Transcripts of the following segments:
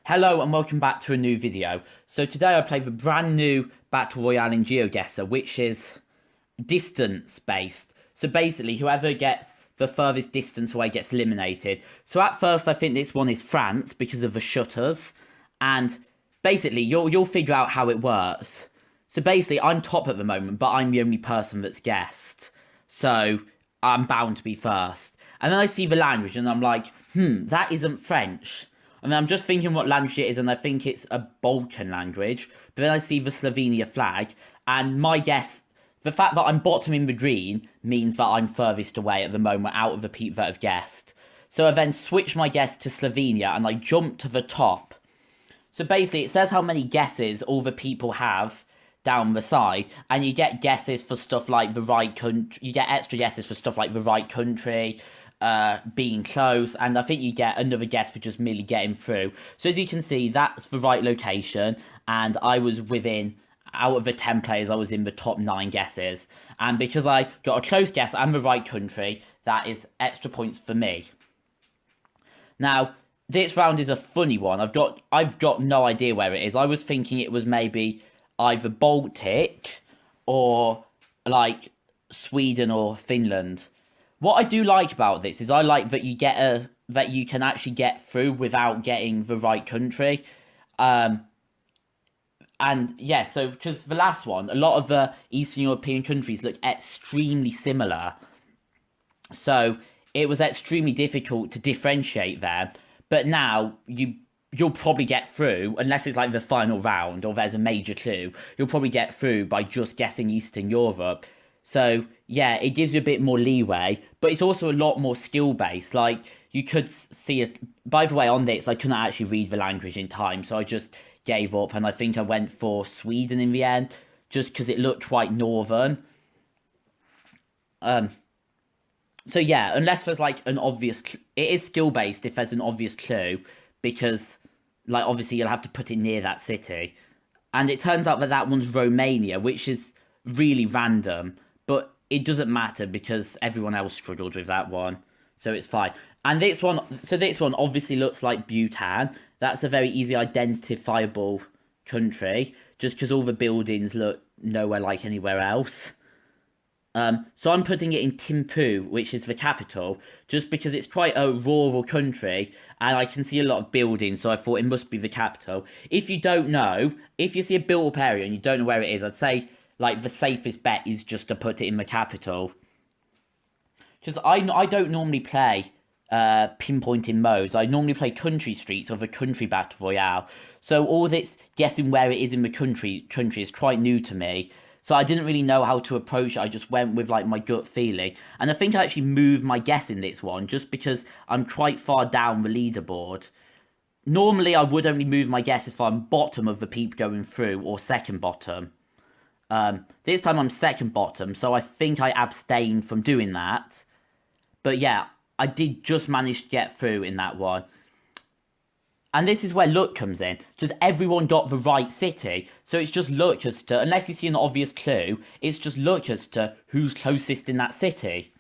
Hello and welcome back to a new video. So today I played the brand new Battle Royale in Geoguessr, which is distance based. So basically whoever gets the furthest distance away gets eliminated. So at first I think this one is France because of the shutters, and basically you'll figure out how it works. So basically I'm top at the moment, but I'm the only person that's guessed. So I'm bound to be first. And then I see the language and I'm like, that isn't French. And then I'm just thinking what language it is, and I think it's a Balkan language. But then I see the Slovenia flag, and my guess, the fact that I'm bottom in the green, means that I'm furthest away at the moment out of the people that have guessed. So I then switch my guess to Slovenia, and I jump to the top. So basically, it says how many guesses all the people have down the side, and you get guesses for stuff like the right country. You get extra guesses for stuff like the right country, being close, and I think you get another guess for just merely getting through. So as you can see, that's the right location, and I was within, out of the 10 players, I was in the top 9 guesses. And because I got a close guess and the right country, that is extra points for me. Now, this round is a funny one. I've got no idea where it is. I was thinking it was maybe either Baltic or like Sweden or Finland. What I do like about this is I like that that you can actually get through without getting the right country. And yeah, so because the last one, a lot of the Eastern European countries look extremely similar. So it was extremely difficult to differentiate them. But now you'll probably get through, unless it's like the final round or there's a major clue, you'll probably get through by just guessing Eastern Europe. So yeah, it gives you a bit more leeway, but it's also a lot more skill-based. Like, you could see it. By the way, on this, I couldn't actually read the language in time, so I just gave up, and I think I went for Sweden in the end, just because it looked quite northern. So yeah, unless there's like an obvious, it is skill-based if there's an obvious clue, because like obviously you'll have to put it near that city. And it turns out that that one's Romania, which is really random, but it doesn't matter because everyone else struggled with that one, so it's fine. And this one obviously looks like Bhutan. That's a very easy identifiable country, just because all the buildings look nowhere like anywhere else. So I'm putting it in Thimphu, which is the capital, just because it's quite a rural country, and I can see a lot of buildings, so I thought it must be the capital. If you don't know, if you see a built-up area and you don't know where it is, I'd say, like, the safest bet is just to put it in the capital. Because I don't normally play pinpointing modes. I normally play country streets or the country battle royale. So all this guessing where it is in the country is quite new to me. So I didn't really know how to approach it. I just went with like my gut feeling. And I think I actually moved my guess in this one just because I'm quite far down the leaderboard. Normally I would only move my guess if I'm bottom of the peep going through or second bottom. This time I'm second bottom, so I think I abstained from doing that. But yeah, I did just manage to get through in that one. And this is where luck comes in. Just everyone got the right city. So it's just luck as to, unless you see an obvious clue, it's just luck as to who's closest in that city.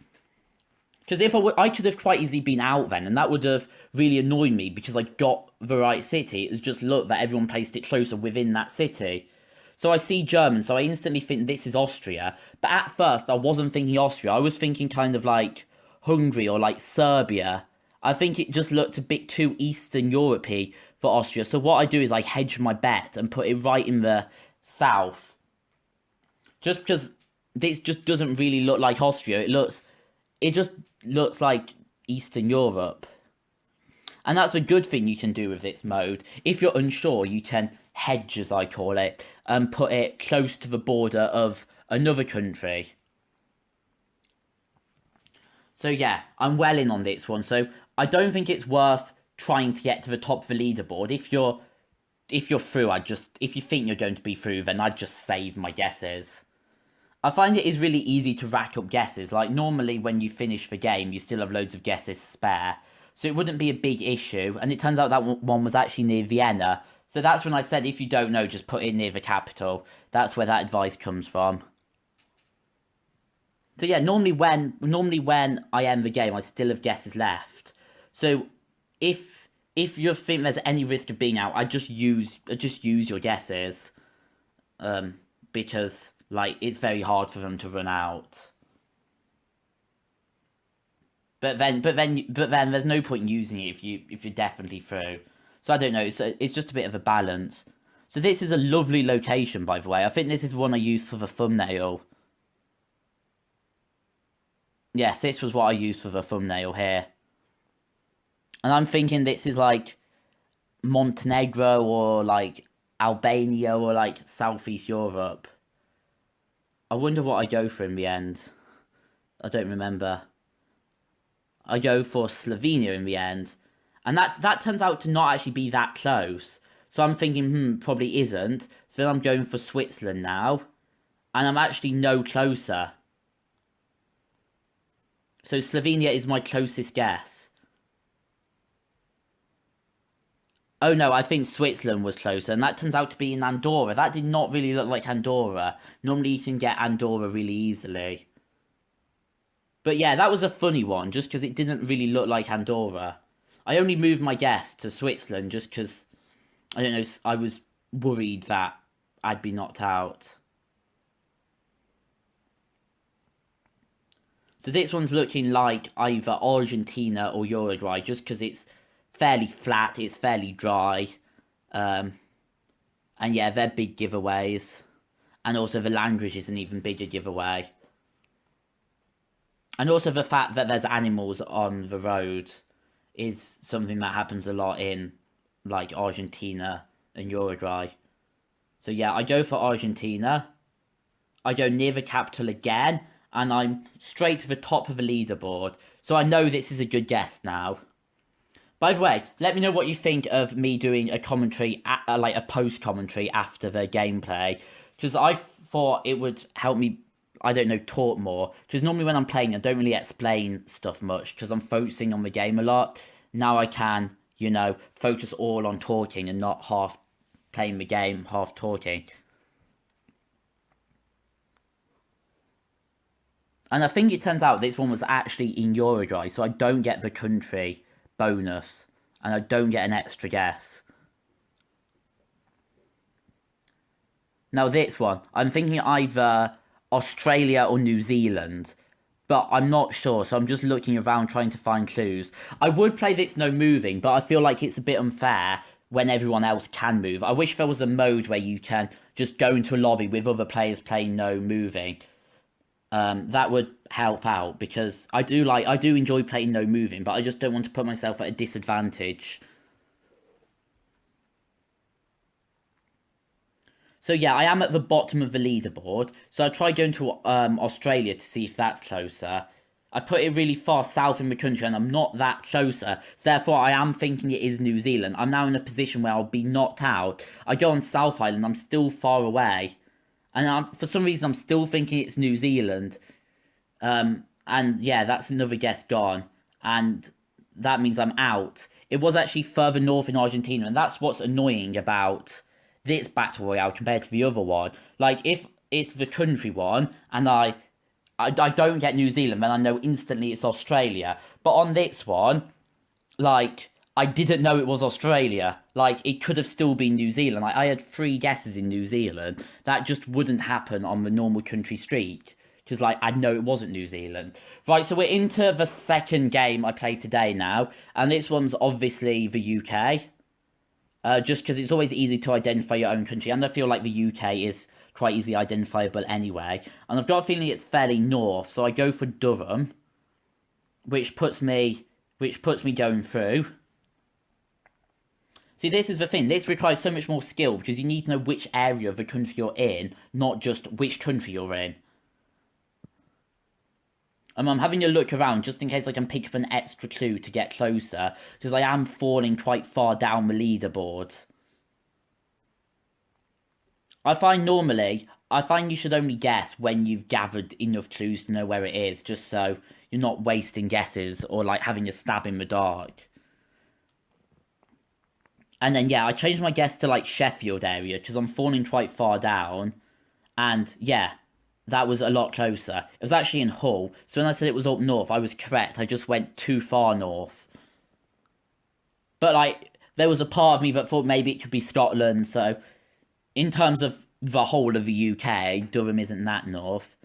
Because if I could have quite easily been out then, and that would have really annoyed me because I got the right city. It was just luck that everyone placed it closer within that city. So I see German, so I instantly think this is Austria. But at first, I wasn't thinking Austria. I was thinking kind of like Hungary or like Serbia. I think it just looked a bit too Eastern Europe-y for Austria. So what I do is I hedge my bet and put it right in the south. Just because this just doesn't really look like Austria. It just looks like Eastern Europe. And that's a good thing you can do with this mode. If you're unsure, you can hedge, as I call it, and put it close to the border of another country. So yeah, I'm well in on this one. So I don't think it's worth trying to get to the top of the leaderboard. If you're through, if you think you're going to be through, then I'd just save my guesses. I find it is really easy to rack up guesses. Like, normally when you finish the game, you still have loads of guesses spare. So it wouldn't be a big issue. And it turns out that one was actually near Vienna. So that's when I said, if you don't know, just put it near the capital. That's where that advice comes from. So yeah, normally when I end the game, I still have guesses left. So if you think there's any risk of being out, I just use your guesses, um, because like it's very hard for them to run out. But then there's no point in using it if you're definitely through. So I don't know. It's just a bit of a balance. So this is a lovely location, by the way. I think this is one I used for the thumbnail. Yes, this was what I used for the thumbnail here. And I'm thinking this is like Montenegro or like Albania or like Southeast Europe. I wonder what I go for in the end. I don't remember. I go for Slovenia in the end. And that turns out to not actually be that close. So I'm thinking, probably isn't. So then I'm going for Switzerland now. And I'm actually no closer. So Slovenia is my closest guess. Oh no, I think Switzerland was closer, and that turns out to be in Andorra. That did not really look like Andorra. Normally you can get Andorra really easily. But yeah, that was a funny one, just because it didn't really look like Andorra. I only moved my guess to Switzerland just because, I don't know, I was worried that I'd be knocked out. So this one's looking like either Argentina or Uruguay, just because it's fairly flat, it's fairly dry. Um, and yeah, they're big giveaways. And also the language is an even bigger giveaway. And also the fact that there's animals on the road is something that happens a lot in like Argentina and Uruguay. So yeah, I go for Argentina. I go near the capital again, and I'm straight to the top of the leaderboard. So I know this is a good guess now. By the way, let me know what you think of me doing a commentary, like a post commentary after the gameplay, because I thought it would help me. I don't know, talk more. Because normally when I'm playing, I don't really explain stuff much because I'm focusing on the game a lot. Now I can, focus all on talking and not half playing the game, half talking. And I think it turns out this one was actually in Uruguay, so I don't get the country bonus, and I don't get an extra guess. Now this one, I'm thinking either Australia or New Zealand, but I'm not sure, so I'm just looking around trying to find clues. I would play this no moving, but I feel like it's a bit unfair when everyone else can move. I wish there was a mode where you can just go into a lobby with other players playing no moving. That would help out because I do enjoy playing no moving, but I just don't want to put myself at a disadvantage. So yeah, I am at the bottom of the leaderboard. So I tried going to Australia to see if that's closer. I put it really far south in the country and I'm not that closer. So therefore I am thinking it is New Zealand. I'm now in a position where I'll be knocked out. I go on South Island, I'm still far away. And for some reason I'm still thinking it's New Zealand. And yeah, that's another guess gone. And that means I'm out. It was actually further north in Argentina, and that's what's annoying about this battle royale compared to the other one. Like if it's the country one and I don't get New Zealand, then I know instantly it's Australia. But on this one, like I didn't know it was Australia. Like it could have still been New Zealand. Like I had three guesses in New Zealand. That just wouldn't happen on the normal country streak. Because like I know it wasn't New Zealand. Right, so we're into the second game I played today now, and this one's obviously the UK. Just because it's always easy to identify your own country, and I feel like the UK is quite easily identifiable anyway. And I've got a feeling it's fairly north, so I go for Durham, which puts me going through. See, this is the thing. This requires so much more skill because you need to know which area of the country you're in, not just which country you're in. I'm having a look around just in case I can pick up an extra clue to get closer, because I am falling quite far down the leaderboard. I find you should only guess when you've gathered enough clues to know where it is, just so you're not wasting guesses or like having a stab in the dark. And then yeah, I changed my guess to like Sheffield area because I'm falling quite far down. And yeah, that was a lot closer. It was actually in Hull. So when I said it was up north, I was correct. I just went too far north. But like, there was a part of me that thought maybe it could be Scotland. So in terms of the whole of the UK, Durham isn't that north.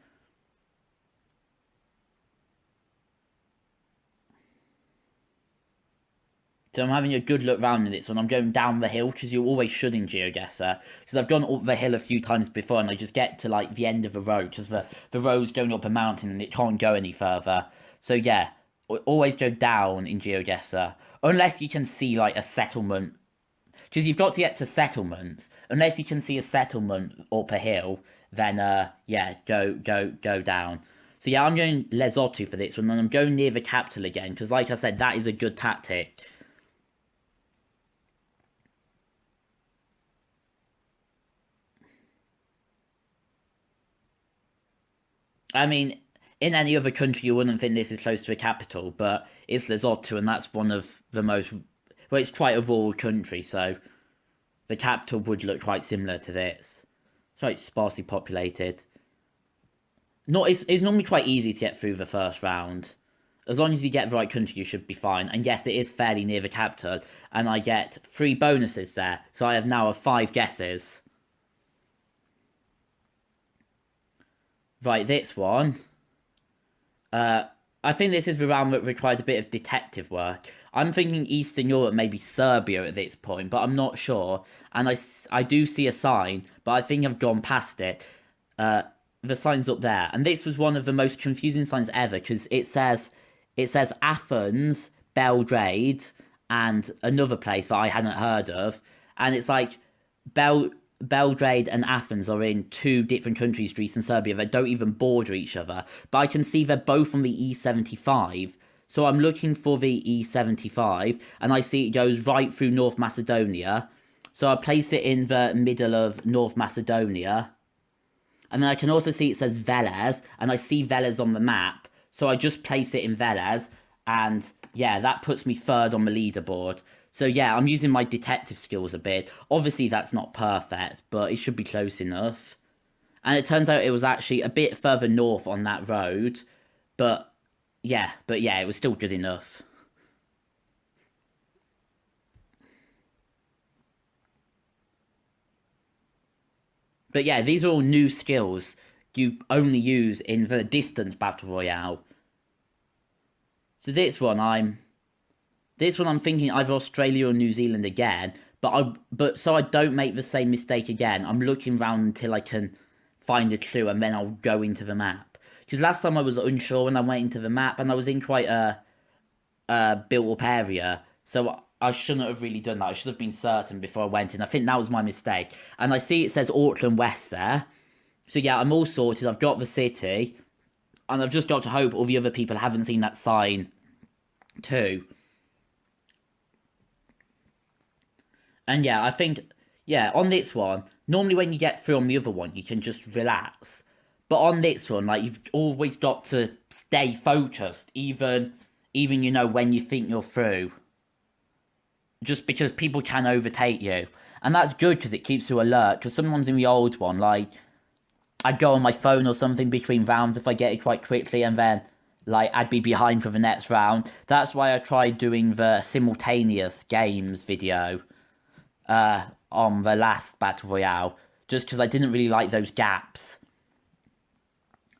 So I'm having a good look round in this one. I'm going down the hill because you always should in GeoGuessr. Because I've gone up the hill a few times before and I just get to like the end of the road because the road's going up a mountain and it can't go any further. So yeah, always go down in GeoGuessr. Unless you can see like a settlement. Because you've got to get to settlements. Unless you can see a settlement up a hill, then yeah, go down. So yeah, I'm going Lesotho for this one and I'm going near the capital again because like I said, that is a good tactic. I mean, in any other country, you wouldn't think this is close to a capital, but it's Lesotho, and that's one of the most. Well, it's quite a rural country, so the capital would look quite similar to this. It's quite sparsely populated. Not, it's normally quite easy to get through the first round. As long as you get the right country, you should be fine. And yes, it is fairly near the capital, and I get 3 bonuses there, so I have now 5 guesses. Right, this one. Uh, I think this is the round that requires a bit of detective work. I'm thinking Eastern Europe, maybe Serbia at this point, but I'm not sure. And I do see a sign, but I think I've gone past it. Uh, the sign's up there, and this was one of the most confusing signs ever because it says Athens, Belgrade, and another place that I hadn't heard of, and it's like Bel Belgrade and Athens are in 2 different countries, Greece and Serbia, that don't even border each other. But I can see they're both on the E75. So I'm looking for the E75, and I see it goes right through North Macedonia. So I place it in the middle of North Macedonia. And then I can also see it says Velez, and I see Velez on the map. So I just place it in Velez, and yeah, that puts me third on the leaderboard. So yeah, I'm using my detective skills a bit. Obviously, that's not perfect, but it should be close enough. And it turns out it was actually a bit further north on that road, but it was still good enough. But yeah, these are all new skills you only use in the distance battle royale. So this one I'm thinking either Australia or New Zealand again, but so I don't make the same mistake again, I'm looking around until I can find a clue and then I'll go into the map. Because last time I was unsure when I went into the map and I was in quite a built up area, so I shouldn't have really done that. I should have been certain before I went in. I think that was my mistake. And I see it says Auckland West there. So yeah, I'm all sorted. I've got the city, and I've just got to hope all the other people haven't seen that sign too. And yeah, I think, yeah, on this one, normally when you get through on the other one, you can just relax. But on this one, like, you've always got to stay focused, even when you think you're through. Just because people can overtake you. And that's good because it keeps you alert. Because sometimes in the old one, like, I'd go on my phone or something between rounds if I get it quite quickly, and then, like, I'd be behind for the next round. That's why I tried doing the simultaneous games video on the last Battle Royale, just because I didn't really like those gaps.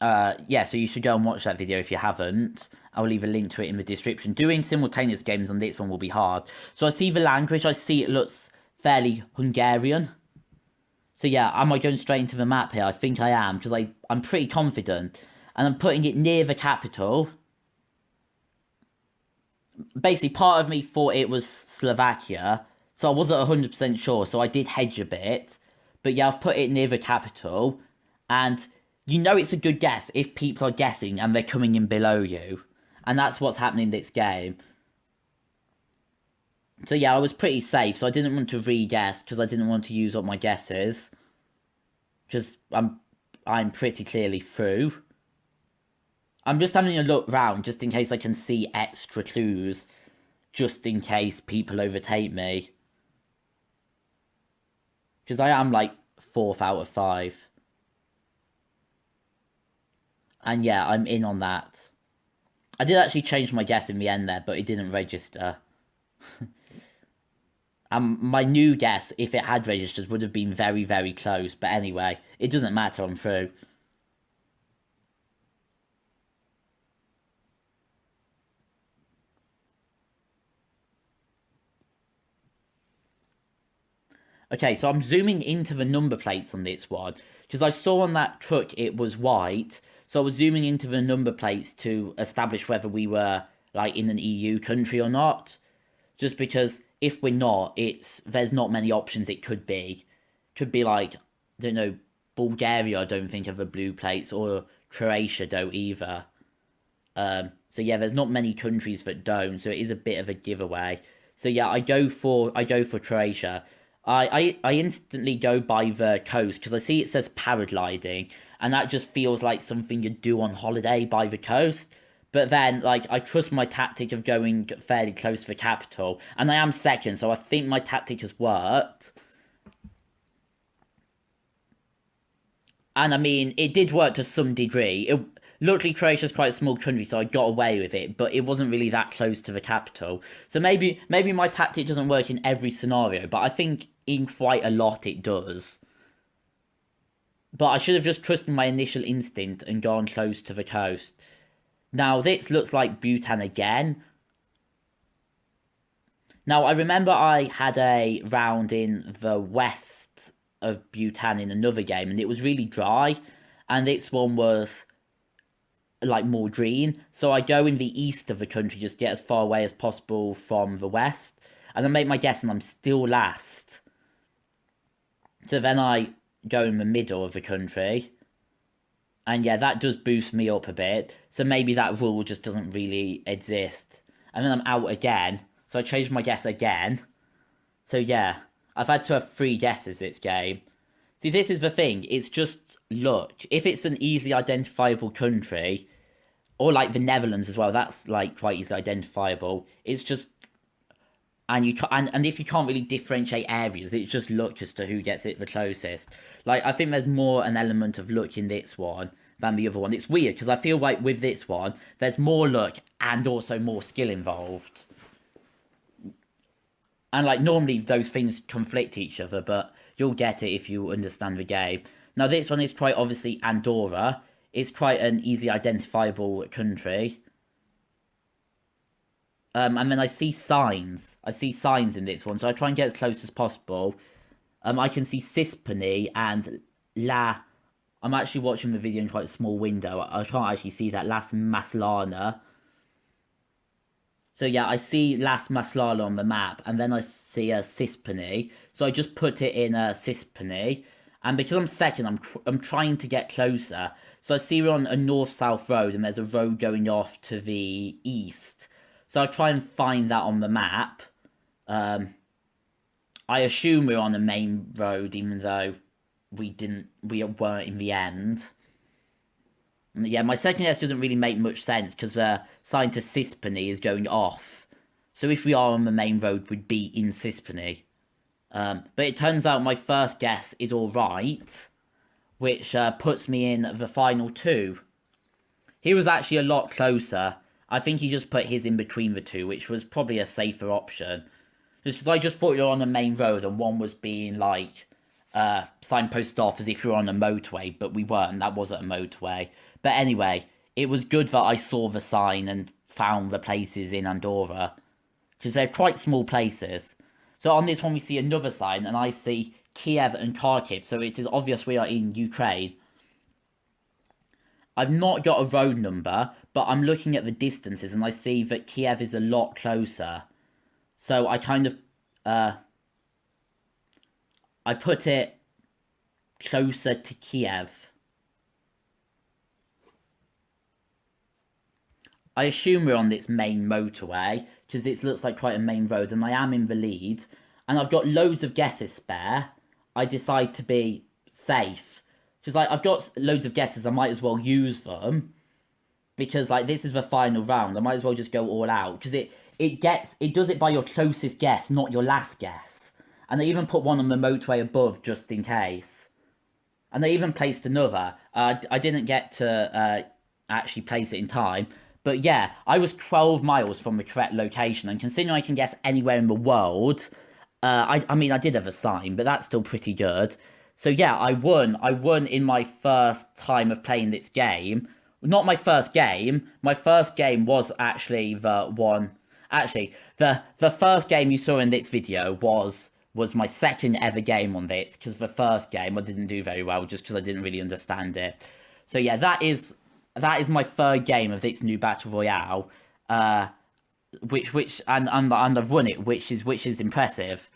Yeah, so you should go and watch that video if you haven't. I'll leave a link to it in the description. Doing simultaneous games on this one will be hard. So I see the language, I see it looks fairly Hungarian. So yeah, am I going straight into the map here? I think I am, because I'm pretty confident. And I'm putting it near the capital. Basically, part of me thought it was Slovakia, so I wasn't 100% sure, so I did hedge a bit. But yeah, I've put it near the capital, and it's a good guess if people are guessing and they're coming in below you. And that's what's happening in this game. So yeah, I was pretty safe, so I didn't want to re-guess because I didn't want to use up my guesses. Because I'm pretty clearly through. I'm just having a look round just in case I can see extra clues. Just in case people overtake me. Because I am like 4th out of 5. And yeah, I'm in on that. I did actually change my guess in the end there, but it didn't register. My new guess, if it had registered, would have been very, very close. But anyway, it doesn't matter, I'm through. Okay, so I'm zooming into the number plates on this one because I saw on that truck it was white. So I was zooming into the number plates to establish whether we were like in an EU country or not. Just because if we're not, there's not many options it could be. Could be like, I don't know, Bulgaria, I don't think of the blue plates, or Croatia don't either. So yeah, there's not many countries that don't, so it is a bit of a giveaway. So yeah, I go for Croatia. I instantly go by the coast because I see it says paragliding, and that just feels like something you'd do on holiday by the coast. But then, like, I trust my tactic of going fairly close to the capital, and I am second, so I think my tactic has worked. And I mean, it did work to some degree. Luckily, Croatia's quite a small country, so I got away with it. But it wasn't really that close to the capital, so maybe my tactic doesn't work in every scenario. But I think in quite a lot it does. But I should have just trusted my initial instinct and gone close to the coast. Now this looks like Bhutan again. Now I remember I had a round in the west of Bhutan in another game, and it was really dry, and this one was like more green. So I go in the east of the country, just get as far away as possible from the west, and I make my guess, and I'm still last. So then I go in the middle of the country, and yeah, that does boost me up a bit. So maybe that rule just doesn't really exist. And then I'm out again, so I changed my guess again. So yeah, I've had to have three guesses this game. See, this is the thing. It's just luck. If it's an easily identifiable country, or like the Netherlands as well, that's like quite easily identifiable. It's just and if you can't really differentiate areas, it's just luck as to who gets it the closest. Like I think there's more an element of luck in this one than the other one. It's weird because I feel like with this one, there's more luck and also more skill involved. And like normally those things conflict each other, but you'll get it if you understand the game. Now this one is quite obviously Andorra. It's quite an easily identifiable country. And then I see signs. I see signs in this one, so I try and get as close as possible. I can see Cispany and La. I'm actually watching the video in quite a small window. I can't actually see that. Las Maslana. So yeah, I see Las Maslala on the map, and then I see a Cispany. So I just put it in a Cispany, and because I'm second, I'm trying to get closer. So I see we're on a north-south road, and there's a road going off to the east. So I try and find that on the map. Um, I assume we're on a main road, even though we weren't in the end. Yeah, my second guess doesn't really make much sense because the sign to Cispany is going off. So if we are on the main road, we'd be in Cispany. But it turns out my first guess is all right, which puts me in the final two. He was actually a lot closer. I think he just put his in between the two, which was probably a safer option. Just because I just thought you were on the main road and one was being like signposted off as if you were on a motorway, but we weren't. That wasn't a motorway. But anyway, it was good that I saw the sign and found the places in Andorra because they're quite small places. So on this one, we see another sign, and I see Kiev and Kharkiv. So it is obvious we are in Ukraine. I've not got a road number, but I'm looking at the distances, and I see that Kiev is a lot closer. So I kind of I put it closer to Kiev. I assume we're on this main motorway because it looks like quite a main road, and I am in the lead. And I've got loads of guesses spare. I decide to be safe because like I've got loads of guesses. I might as well use them because like this is the final round. I might as well just go all out because it does it by your closest guess, not your last guess. And I even put one on the motorway above just in case. And they even placed another. I didn't get to actually place it in time. But yeah, I was 12 miles from the correct location, and considering I can guess anywhere in the world, I mean, I did have a sign, but that's still pretty good. So yeah, I won. I won in my first time of playing this game. Not my first game. My first game was actually the one. Actually, the first game you saw in this video was my second ever game on this, because the first game I didn't do very well just because I didn't really understand it. So yeah, that is my third game of this new battle royale. Which and I've won it, which is impressive.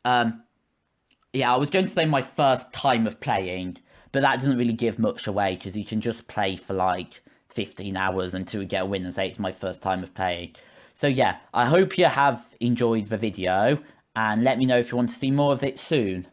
Yeah, I was going to say my first time of playing, but that doesn't really give much away because you can just play for like 15 hours until you get a win and say it's my first time of playing. So yeah, I hope you have enjoyed the video and let me know if you want to see more of it soon.